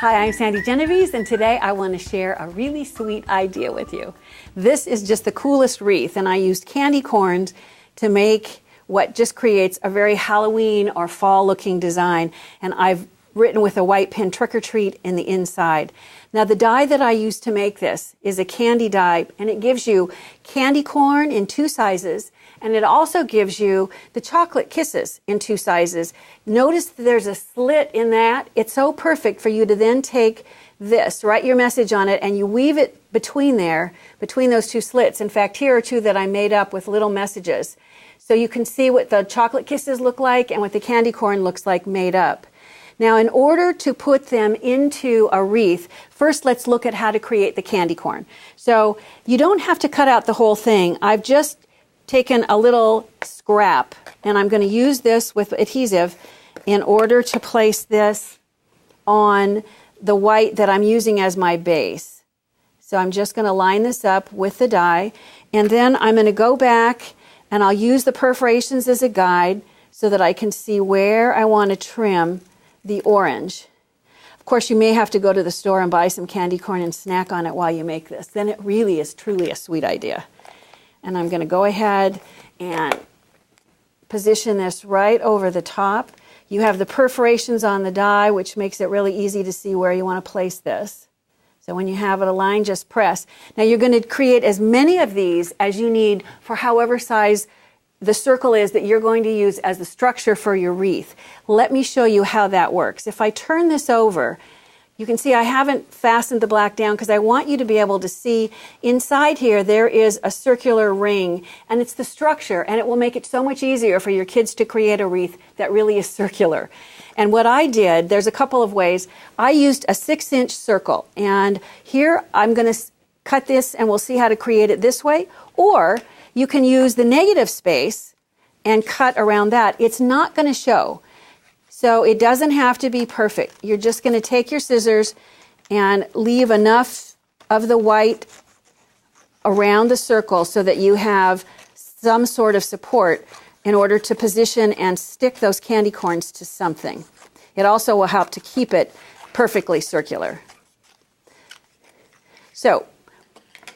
Hi, I'm Sandi Genovese, and today I want to share a really sweet idea with you. This is just the coolest wreath, and I used candy corns to make what just creates a very Halloween or fall-looking design, and I've written with a white pen trick or treat in the inside. Now the die that I used to make this is a candy die, and it gives you candy corn in 2 sizes, and it also gives you the chocolate kisses in 2 sizes. Notice there's a slit in that. It's so perfect for you to then take this, write your message on it, and you weave it between those 2 slits. In fact, here are 2 that I made up with little messages. So you can see what the chocolate kisses look like and what the candy corn looks like made up. Now, in order to put them into a wreath, first let's look at how to create the candy corn. So you don't have to cut out the whole thing. I've just taken a little scrap, and I'm going to use this with adhesive in order to place this on the white that I'm using as my base. So I'm just going to line this up with the die, and then I'm going to go back and I'll use the perforations as a guide so that I can see where I want to trim the orange. Of course, you may have to go to the store and buy some candy corn and snack on it while you make this. Then it really is truly a sweet idea. And I'm going to go ahead and position this right over the top. You have the perforations on the die, which makes it really easy to see where you want to place this. So when you have it aligned, just press. Now you're going to create as many of these as you need for however size the circle is that you're going to use as the structure for your wreath. Let me show you how that works. If I turn this over, you can see I haven't fastened the black down because I want you to be able to see inside here there is a circular ring, and it's the structure, and it will make it so much easier for your kids to create a wreath that really is circular. And what I did, there's a couple of ways. I used a 6-inch circle, and here I'm going to cut this and we'll see how to create it this way, or you can use the negative space and cut around that. It's not going to show. So it doesn't have to be perfect. You're just going to take your scissors and leave enough of the white around the circle so that you have some sort of support in order to position and stick those candy corns to something. It also will help to keep it perfectly circular. So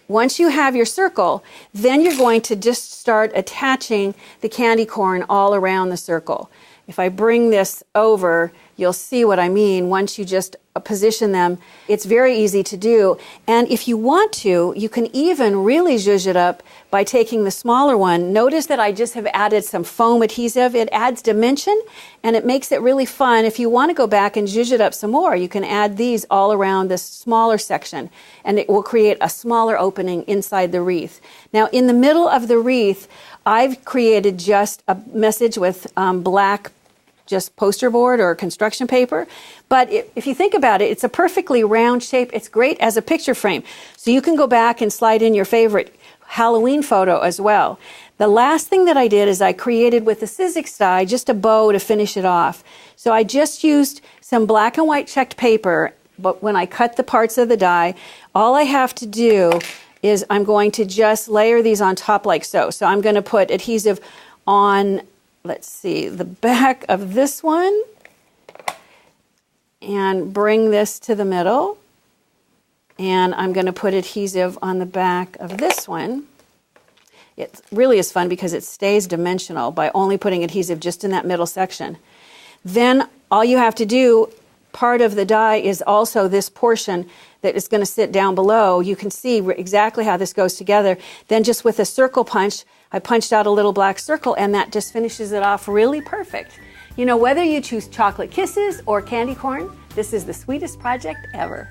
once you have your circle, then you're going to just start attaching the candy corn all around the circle. If I bring this over, you'll see what I mean. Once you just position them, it's very easy to do. And if you want to, you can even really zhuzh it up by taking the smaller one. Notice that I just have added some foam adhesive. It adds dimension, and it makes it really fun. If you want to go back and zhuzh it up some more, you can add these all around this smaller section, and it will create a smaller opening inside the wreath. Now, in the middle of the wreath, I've created just a message with black just poster board or construction paper. But if you think about it, it's a perfectly round shape. It's great as a picture frame. So you can go back and slide in your favorite Halloween photo as well. The last thing that I did is I created with the Sizzix die just a bow to finish it off. So I just used some black and white checked paper, but when I cut the parts of the die, all I have to do is I'm going to just layer these on top like so. So I'm going to put adhesive on, let's see, the back of this one and bring this to the middle. And I'm going to put adhesive on the back of this one. It really is fun because it stays dimensional by only putting adhesive just in that middle section. Then all you have to do, part of the die is also this portion that is going to sit down below. You can see exactly how this goes together. Then just with a circle punch, I punched out a little black circle, and that just finishes it off really perfect. You know, whether you choose chocolate kisses or candy corn, this is the sweetest project ever.